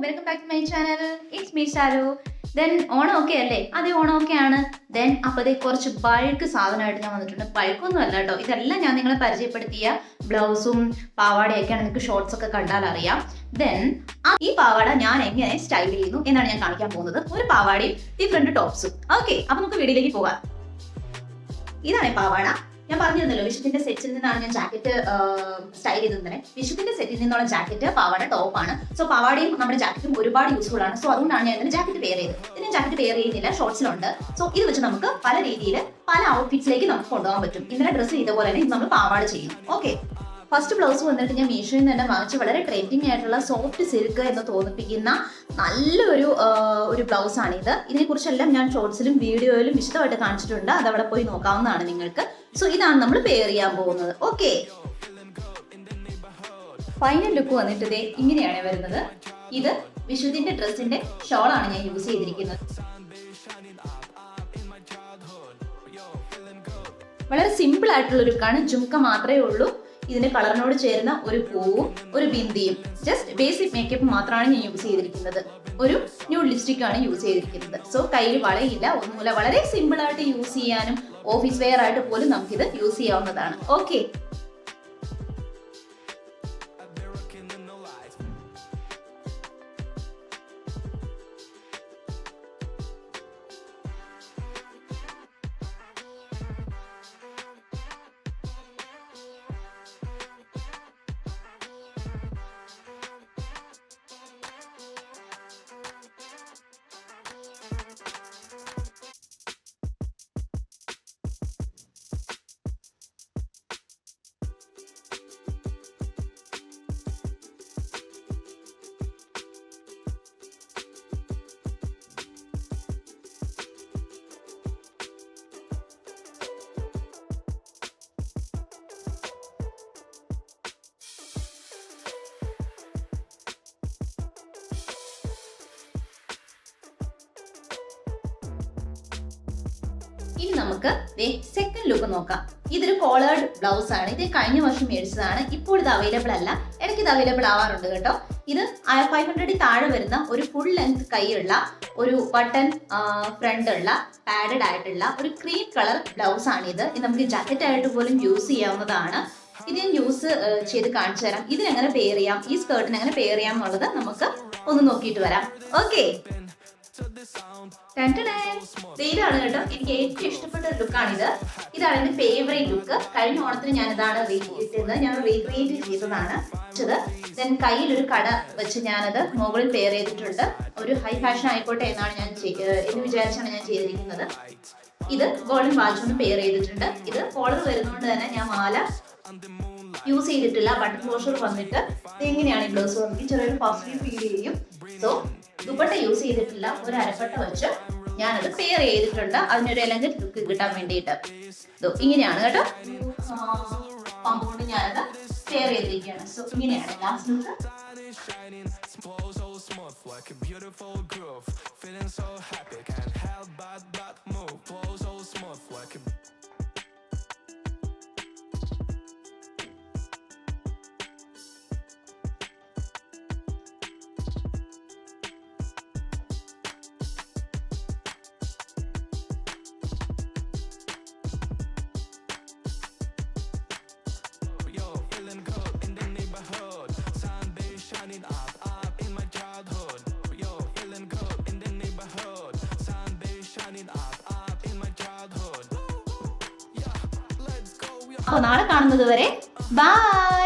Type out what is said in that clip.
Welcome back to my channel. It's me Sharu. Then Onam ഒക്കെ അല്ലേ? അതെ, ഓണം ഒക്കെയാണ്. ദെൻ അപ്പോഴേ കുറച്ച് ബൾക്ക് സാധനമായിട്ട് ഞാൻ വന്നിട്ടുണ്ട്. ബൾക്കൊന്നും അല്ല കേട്ടോ, ഇതെല്ലാം ഞാൻ നിങ്ങളെ പരിചയപ്പെടുത്തിയ ബ്ലൗസും പാവാടയൊക്കെയാണ്. നിങ്ങൾക്ക് ഷോർട്സ് ഒക്കെ കണ്ടാൽ അറിയാം. ദെൻ ഈ പാവാട ഞാൻ എങ്ങനെ സ്റ്റൈൽ ചെയ്യുന്നു എന്നാണ് ഞാൻ കാണിക്കാൻ പോകുന്നത്. ഒരു പാവാടയും ഡിഫറെന്റ് ടോപ്സും. ഓക്കെ, അപ്പൊ നമുക്ക് വീഡിയോയിലേക്ക് പോകാം. ഇതാണ് പാവാട. ഞാൻ പറഞ്ഞിരുന്നല്ലോ, വിഷുവിന്റെ സെറ്റിൽ നിന്നാണ് ഞാൻ ജാക്കറ്റ് സ്റ്റൈൽ ചെയ്തത്. വിഷുവിന്റെ സെറ്റിൽ നിന്നുള്ള ജാക്കറ്റ് പാവാട ടോപ്പാണ്. സോ പാവാടയും നമ്മുടെ ജാക്കറ്റും ഒരുപാട് യൂസ്ഫുൾ ആണ്. സോ അതുകൊണ്ടാണ് ഞാൻ ഇതിന് ജാക്കറ്റ് പെയർ ചെയ്തത്. ഇതിന് ജാക്കറ്റ് പെയർ ചെയ്യുന്നില്ല, ഷോർട്സിലുണ്ട്. സോ ഇത് വെച്ച് നമുക്ക് പല രീതിയിൽ പല ഔട്ട്ഫിറ്റ്സിലേക്ക് നമുക്ക് കൊണ്ടുപോകാൻ പറ്റും. ഇന്നലെ ഡ്രസ്സ് ചെയ്ത പോലെ തന്നെ ഇത് നമ്മൾ പാവാട ചെയ്യും. ഓക്കെ, ഫസ്റ്റ് ബ്ലൗസ് വന്നിട്ട് ഞാൻ മീഷോയിൽ നിന്ന് തന്നെ വാങ്ങിച്ച് വളരെ ട്രെൻഡിങ് ആയിട്ടുള്ള സോഫ്റ്റ് സിൽക്ക് എന്ന് തോന്നിപ്പിക്കുന്ന നല്ലൊരു ബ്ലൗസ് ആണിത്. ഇതിനെക്കുറിച്ചെല്ലാം ഞാൻ ഷോർട്സിലും വീഡിയോയിലും വിശദമായിട്ട് കാണിച്ചിട്ടുണ്ട്. അത് അവിടെ പോയി നോക്കാവുന്നതാണ് നിങ്ങൾക്ക്. സോ ഇതാണ് നമ്മൾ പെയർ ചെയ്യാൻ പോകുന്നത്. ഓക്കെ, ഫൈനൽ ലുക്ക് വന്നിട്ട് ഇതേ ഇങ്ങനെയാണ് വരുന്നത്. ഇത് വിഷുവിന്റെ ഡ്രസ്സിന്റെ ഷോളാണ് ഞാൻ യൂസ് ചെയ്തിരിക്കുന്നത്. വളരെ സിമ്പിൾ ആയിട്ടുള്ള ലുക്കാണ്. ജുംക്ക മാത്രമേ ഉള്ളൂ. ഇതിന്റെ കളറിനോട് ചേരുന്ന ഒരു പൂവും ഒരു ബിന്ദിയും, ജസ്റ്റ് ബേസിക് മേക്കപ്പ് മാത്രമാണ് ഞാൻ യൂസ് ചെയ്തിരിക്കുന്നത്. ഒരു ന്യൂഡ് ലിപ്സ്റ്റിക് ആണ് യൂസ് ചെയ്തിരിക്കുന്നത്. സോ കയ്യിൽ വളയില്ല, ഒന്നുമില്ല. വളരെ സിമ്പിൾ ആയിട്ട് യൂസ് ചെയ്യാനും ഓഫീസ് വെയർ ആയിട്ട് പോലും നമുക്കിത് യൂസ് ചെയ്യാവുന്നതാണ്. ഓക്കെ, ഇനി നമുക്ക് സെക്കൻഡ് ലുക്ക് നോക്കാം. ഇതൊരു കോളേർഡ് ബ്ലൗസ് ആണ്. ഇത് കഴിഞ്ഞ വർഷം മേടിച്ചതാണ്. ഇപ്പോൾ ഇത് അവൈലബിൾ അല്ല, ഇടയ്ക്ക് ഇത് അവൈലബിൾ ആവാറുണ്ട് കേട്ടോ. ഇത് 500 താഴെ വരുന്ന ഒരു ഫുൾ ലെങ്ത് കൈയുള്ള ഒരു ബട്ടൺ ഫ്രണ്ട് ഉള്ള പാഡഡ് ആയിട്ടുള്ള ഒരു ക്രീം കളർ ബ്ലൗസ് ആണ് ഇത്. നമുക്ക് ജാക്കറ്റ് ആയിട്ട് പോലും യൂസ് ചെയ്യാവുന്നതാണ്. ഇത് ഞാൻ യൂസ് ചെയ്ത് കാണിച്ചു തരാം. ഇതിനെങ്ങനെ പെയർ ചെയ്യാം, ഈ സ്കേർട്ടിന് എങ്ങനെ പെയർ ചെയ്യാം എന്നുള്ളത് നമുക്ക് ഒന്ന് നോക്കിയിട്ട് വരാം. ഓക്കെ, ഇതാണ് കേട്ടോ എനിക്ക് ഏറ്റവും ഇഷ്ടപ്പെട്ട ഒരു ലുക്കാണിത്. ഇതാണ് എന്റെ ഫേവറേറ്റ് ലുക്ക്. കഴിഞ്ഞ ഓണത്തിന് ഞാൻ ഇതാണ് ഇട്ടത്. ഞാൻ റീക്രിയേറ്റ് ചെയ്തതാണ്. ദെൻ കയ്യിലൊരു കട വെച്ച് ഞാനത് മുകളിൽ പെയർ ചെയ്തിട്ടുണ്ട്. ഒരു ഹൈ ഫാഷൻ ആയിക്കോട്ടെ എന്ന് വിചാരിച്ചാണ് ഞാൻ ചെയ്തിരിക്കുന്നത്. ഇത് ഗോൾഡൻ വാച്ച് കൊണ്ട് പെയർ ചെയ്തിട്ടുണ്ട്. ഇത് കോളർ വരുന്നതുകൊണ്ട് തന്നെ ഞാൻ മാല യൂസ് ചെയ്തിട്ടില്ല. ബട്ടൺ ക്ലോഷർ വന്നിട്ട് എങ്ങനെയാണ് ഈ ബ്ലൗസ് വന്നിട്ട് ചെറിയൊരു പോസിറ്റീവ് ഫീൽ ചെയ്യും. സോ ദുപ്പട്ട യൂസ് ചെയ്തിട്ടില്ല. ഒരു അരപ്പട്ട വെച്ച് ഞാനത് പെയർ ചെയ്തിട്ടുണ്ട്, അതിനൊരു എലഗന്റ് ലുക്ക് കിട്ടാൻ വേണ്ടിയിട്ട്. ഇങ്ങനെയാണ് കേട്ടോ പമ്പുകൊണ്ട് ഞാനത് പെയർ ചെയ്തിരിക്കുകയാണ്. സോ ഇങ്ങനെയാണ് ലാസ്റ്റ് ലുക്ക്. അപ്പോൾ നാളെ കാണുന്നത് വരെ ബൈ.